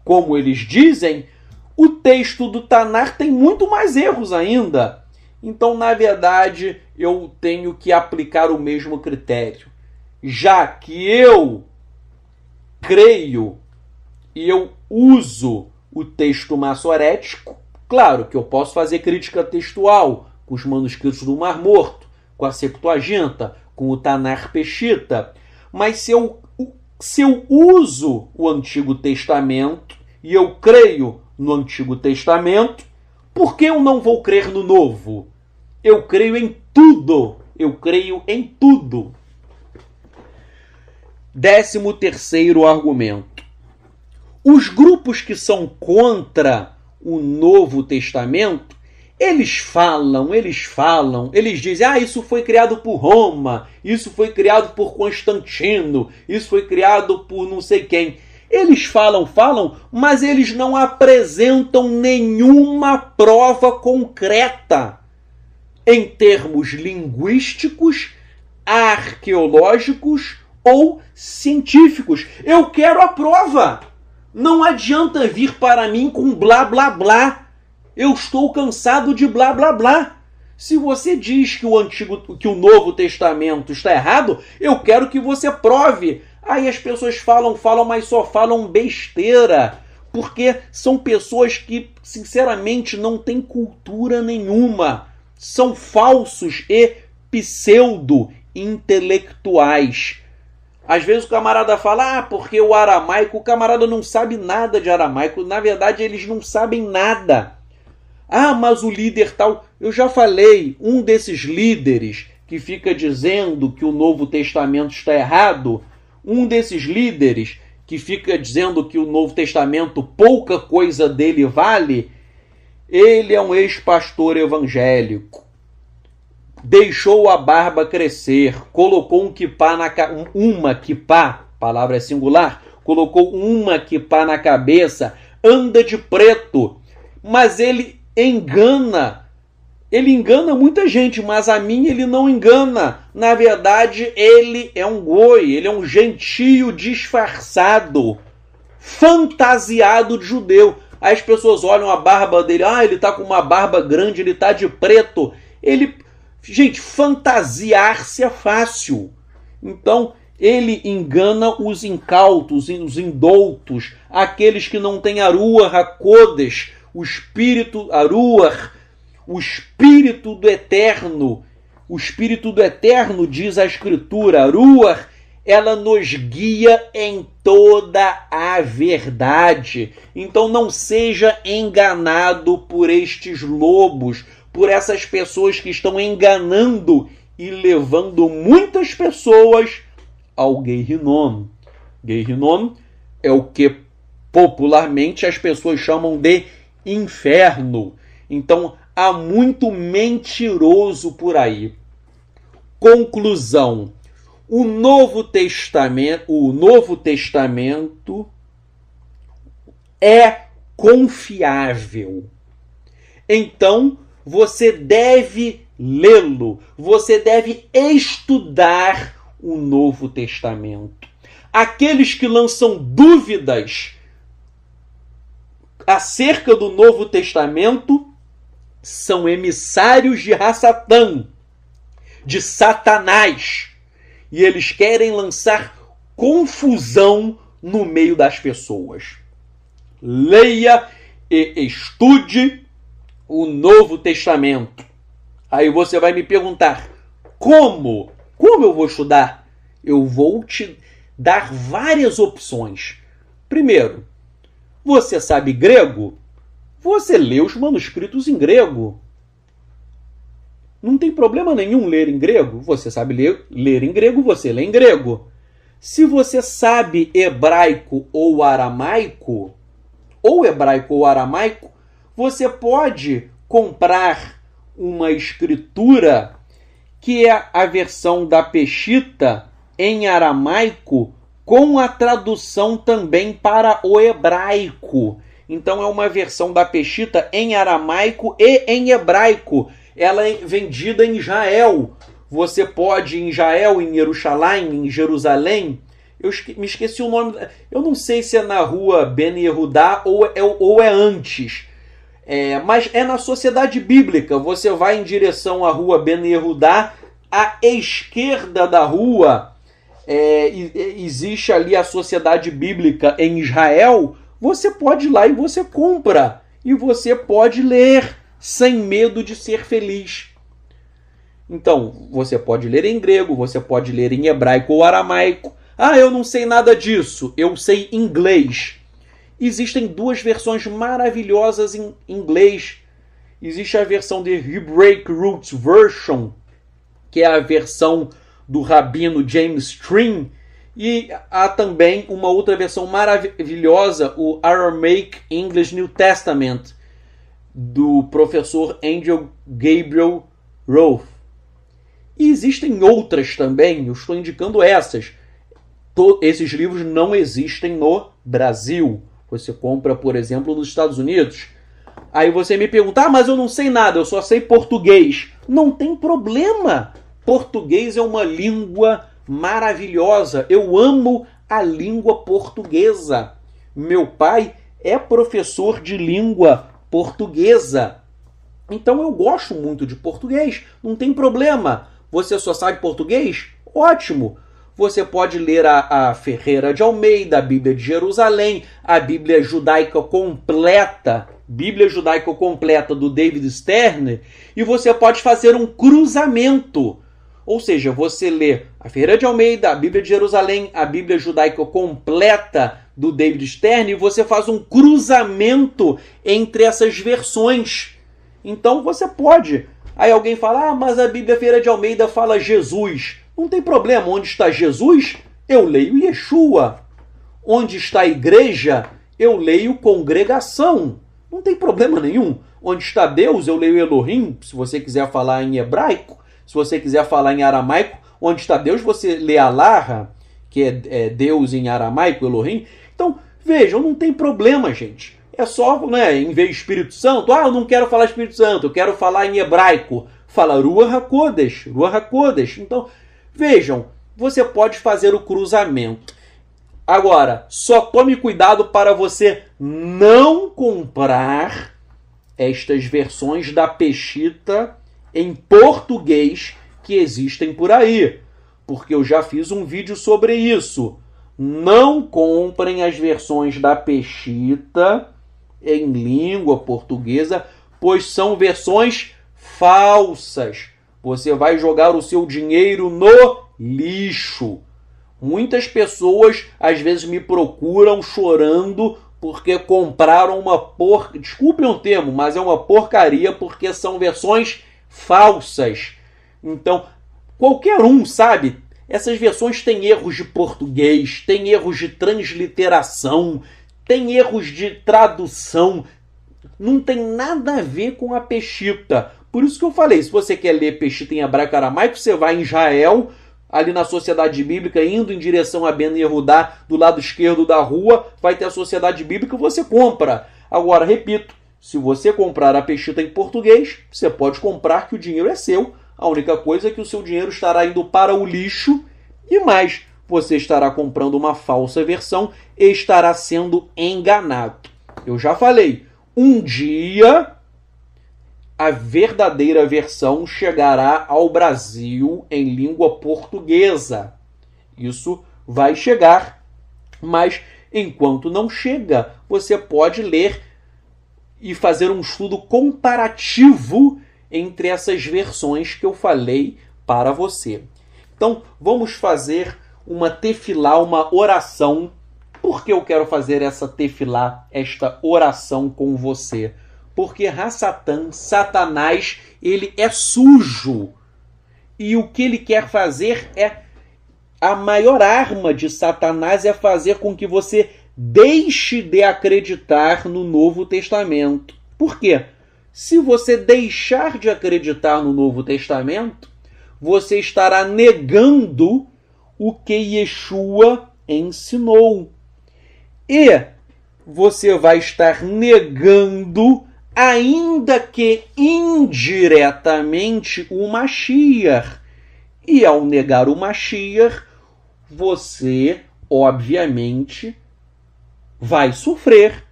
como eles dizem, o texto do Tanar tem muito mais erros ainda. Então, na verdade, eu tenho que aplicar o mesmo critério. Já que eu creio e eu uso o texto massorético, claro que eu posso fazer crítica textual com os manuscritos do Mar Morto, com a Septuaginta, com o Tanar Peshita, mas se eu uso o Antigo Testamento e eu creio no Antigo Testamento, por que eu não vou crer no Novo? Eu creio em tudo. Eu creio em tudo. 13º argumento. Os grupos que são contra o Novo Testamento, eles dizem, isso foi criado por Roma, isso foi criado por Constantino, isso foi criado por não sei quem. Eles falam, mas eles não apresentam nenhuma prova concreta em termos linguísticos, arqueológicos ou científicos. Eu quero a prova. Não adianta vir para mim com blá, blá, blá. Eu estou cansado de blá, blá, blá. Se você diz que o Novo Testamento está errado, eu quero que você prove. Aí as pessoas falam, mas só falam besteira. Porque são pessoas que, sinceramente, não têm cultura nenhuma. São falsos e pseudo-intelectuais. Às vezes o camarada fala, porque o aramaico, o camarada não sabe nada de aramaico. Na verdade, eles não sabem nada. Mas o líder tal... Eu já falei, um desses líderes que fica dizendo que o Novo Testamento está errado, um desses líderes que fica dizendo que o Novo Testamento, pouca coisa dele vale, ele é um ex-pastor evangélico. Deixou a barba crescer, colocou uma kippá, palavra é singular, colocou uma kippá na cabeça, anda de preto, mas ele engana muita gente, mas a mim ele não engana. Na verdade, ele é um goi, ele é um gentio disfarçado, fantasiado de judeu. Aí as pessoas olham a barba dele, ele tá com uma barba grande, ele tá de preto. Gente, fantasiar-se é fácil. Então, ele engana os incautos, os indoutos, aqueles que não têm Aruach HaKodesh, o espírito Aruach, o Espírito do Eterno. O Espírito do Eterno, diz a Escritura, Ruach, ela nos guia em toda a verdade. Então não seja enganado por estes lobos, por essas pessoas que estão enganando e levando muitas pessoas ao Gehinnom. Gehinnom é o que popularmente as pessoas chamam de inferno. Então, há muito mentiroso por aí. Conclusão. O Novo Testamento é confiável. Então, você deve lê-lo. Você deve estudar o Novo Testamento. Aqueles que lançam dúvidas acerca do Novo Testamento são emissários de Hassatã, de Satanás, e eles querem lançar confusão no meio das pessoas. Leia e estude o Novo Testamento. Aí você vai me perguntar, como? Como eu vou estudar? Eu vou te dar várias opções. Primeiro, você sabe grego? Você lê os manuscritos em grego. Não tem problema nenhum ler em grego. Você sabe ler em grego, você lê em grego. Se você sabe hebraico ou aramaico, você pode comprar uma escritura que é a versão da Peshita em aramaico com a tradução também para o hebraico. Então é uma versão da Peshita em aramaico e em hebraico. Ela é vendida em Israel. Você pode em Israel, em Jerusalém, em Jerusalém. Eu me esqueci o nome. Eu não sei se é na rua Ben Yehudá ou é antes. Mas é na Sociedade Bíblica. Você vai em direção à rua Ben Yehudá. À esquerda da rua existe ali a Sociedade Bíblica em Israel. Você pode ir lá e você compra. E você pode ler sem medo de ser feliz. Então, você pode ler em grego, você pode ler em hebraico ou aramaico. Eu não sei nada disso, eu sei inglês. Existem duas versões maravilhosas em inglês. Existe a versão de Hebraic Roots Version, que é a versão do rabino James Stream, e há também uma outra versão maravilhosa, o Aramaic English New Testament, do professor Angel Gabriel Roth. E existem outras também, eu estou indicando essas. Esses livros não existem no Brasil. Você compra, por exemplo, nos Estados Unidos. Aí você me pergunta, mas eu não sei nada, eu só sei português. Não tem problema. Português é uma língua maravilhosa. Eu amo a língua portuguesa. Meu pai é professor de língua portuguesa. Então eu gosto muito de português. Não tem problema. Você só sabe português? Ótimo. Você pode ler a Ferreira de Almeida, a Bíblia de Jerusalém, a Bíblia Judaica Completa, do David Stern, e você pode fazer um cruzamento. Ou seja, você lê a Ferreira de Almeida, a Bíblia de Jerusalém, a Bíblia Judaica Completa do David Stern, e você faz um cruzamento entre essas versões. Então você pode. Aí alguém fala, mas a Bíblia Feira de Almeida fala Jesus. Não tem problema, onde está Jesus, eu leio Yeshua. Onde está a igreja, eu leio congregação. Não tem problema nenhum. Onde está Deus, eu leio Elohim, se você quiser falar em hebraico. Se você quiser falar em aramaico, onde está Deus, você lê Allah, que é Deus em aramaico, Elohim. Então, vejam, não tem problema, gente. É só, né, em vez de Espírito Santo, eu não quero falar Espírito Santo, eu quero falar em hebraico. Fala Ruach HaKodesh, Ruach HaKodesh. Então, vejam, você pode fazer o cruzamento. Agora, só tome cuidado para você não comprar estas versões da Peshitta em português que existem por aí, porque eu já fiz um vídeo sobre isso. Não comprem as versões da Peshitta em língua portuguesa, pois são versões falsas. Você vai jogar o seu dinheiro no lixo. Muitas pessoas às vezes me procuram chorando porque compraram uma desculpem o termo, mas é uma porcaria porque são versões falsas. Então, qualquer um, sabe? Essas versões têm erros de português, têm erros de transliteração, têm erros de tradução. Não tem nada a ver com a Peshitta. Por isso que eu falei, se você quer ler Peshitta em hebraico aramaico, você vai em Israel, ali na Sociedade Bíblica, indo em direção a Ben Yehudá, do lado esquerdo da rua, vai ter a Sociedade Bíblica, você compra. Agora, repito, se você comprar a Peshitta em português, você pode comprar que o dinheiro é seu. A única coisa é que o seu dinheiro estará indo para o lixo e mais, você estará comprando uma falsa versão e estará sendo enganado. Eu já falei, um dia a verdadeira versão chegará ao Brasil em língua portuguesa. Isso vai chegar, mas enquanto não chega, você pode ler e fazer um estudo comparativo entre essas versões que eu falei para você. Então, vamos fazer uma tefilá, uma oração. Por que eu quero fazer essa tefilá, esta oração com você? Porque Hassatan, Satanás, ele é sujo. E o que ele quer fazer é... A maior arma de Satanás é fazer com que você deixe de acreditar no Novo Testamento. Por quê? Se você deixar de acreditar no Novo Testamento, você estará negando o que Yeshua ensinou. E você vai estar negando, ainda que indiretamente, o Mashiach. E ao negar o Mashiach, você, obviamente, vai sofrer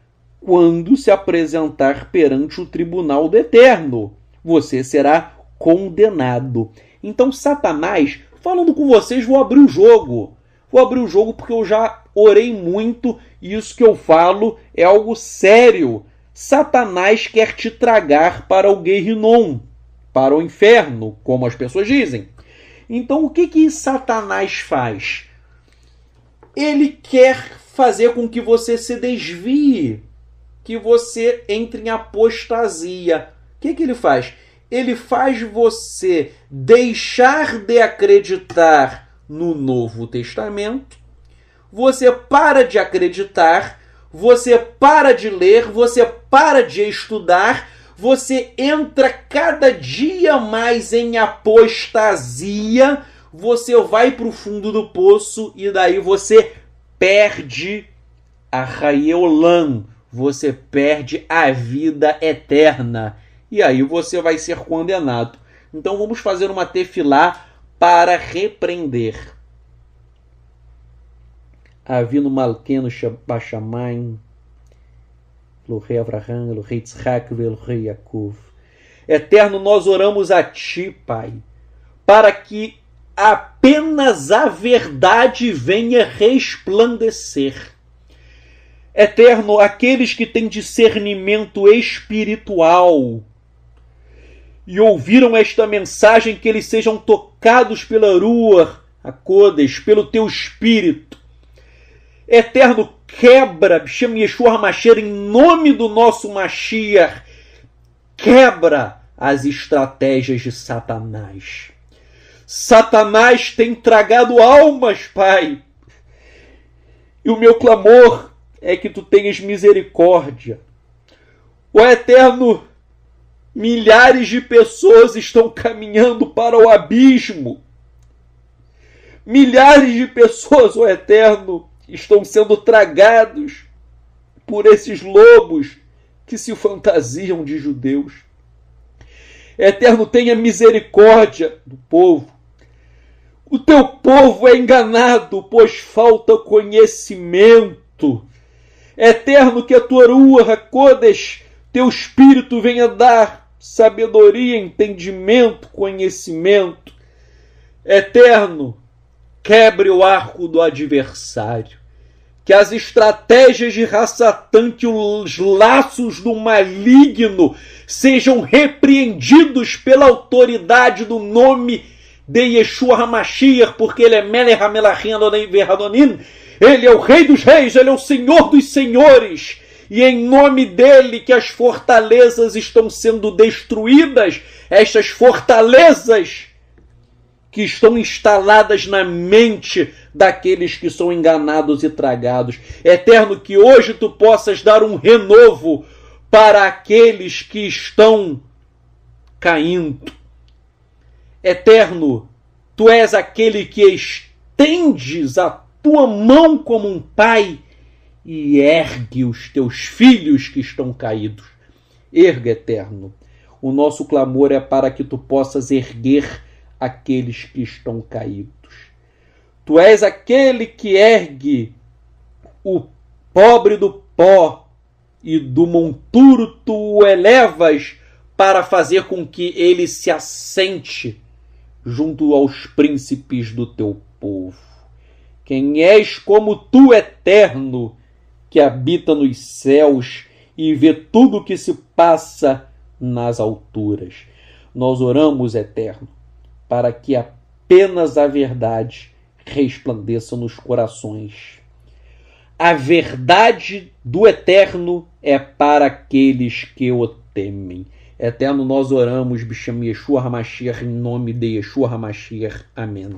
quando se apresentar perante o tribunal do Eterno. Você será condenado. Então, Satanás, falando com vocês, vou abrir o jogo. Vou abrir o jogo porque eu já orei muito e isso que eu falo é algo sério. Satanás quer te tragar para o Guerrinom, para o inferno, como as pessoas dizem. Então, o que Satanás faz? Ele quer fazer com que você se desvie, que você entre em apostasia. O que ele faz? Ele faz você deixar de acreditar no Novo Testamento, você para de acreditar, você para de ler, você para de estudar, você entra cada dia mais em apostasia, você vai para o fundo do poço e daí você perde a Hayeolam, você perde a vida eterna. E aí você vai ser condenado. Então vamos fazer uma tefilá para repreender. Avinu Malkeinu Bashamayim, Elohei Avraham, Elohei Yitzhak, Elohei Yaakov. Eterno, nós oramos a Ti, Pai, para que apenas a verdade venha resplandecer. Eterno, aqueles que têm discernimento espiritual e ouviram esta mensagem, que eles sejam tocados pela Ruach HaKodesh, pelo Teu Espírito. Eterno, quebra, chama Yeshua HaMashiach em nome do nosso Mashiach, quebra as estratégias de Satanás. Satanás tem tragado almas, Pai. E o meu clamor é que tu tenhas misericórdia. Ó Eterno, milhares de pessoas estão caminhando para o abismo. Milhares de pessoas, ó Eterno, estão sendo tragados por esses lobos que se fantasiam de judeus. Eterno, tenha misericórdia do povo. O teu povo é enganado, pois falta conhecimento. Eterno, que a tua Ruach HaKodesh, teu Espírito, venha dar sabedoria, entendimento, conhecimento. Eterno, quebre o arco do adversário. Que as estratégias de Rassatã, que os laços do maligno sejam repreendidos pela autoridade do nome de Yeshua HaMashiach, porque ele é Melech HaMelachim Adonai Ve'Adonim, ele é o Rei dos Reis, ele é o Senhor dos Senhores, e em nome dele que as fortalezas estão sendo destruídas, estas fortalezas que estão instaladas na mente daqueles que são enganados e tragados. Eterno, que hoje tu possas dar um renovo para aqueles que estão caindo. Eterno, tu és aquele que estendes a tua mão como um pai e ergue os teus filhos que estão caídos. Erga, Eterno. O nosso clamor é para que tu possas erguer aqueles que estão caídos. Tu és aquele que ergue o pobre do pó e do monturo tu o elevas para fazer com que ele se assente junto aos príncipes do teu povo. Quem és como tu, Eterno, que habita nos céus e vê tudo o que se passa nas alturas. Nós oramos, Eterno, para que apenas a verdade resplandeça nos corações. A verdade do Eterno é para aqueles que o temem. Eterno, nós oramos, Bishem Yeshua HaMashiach, em nome de Yeshua HaMashiach. Amém.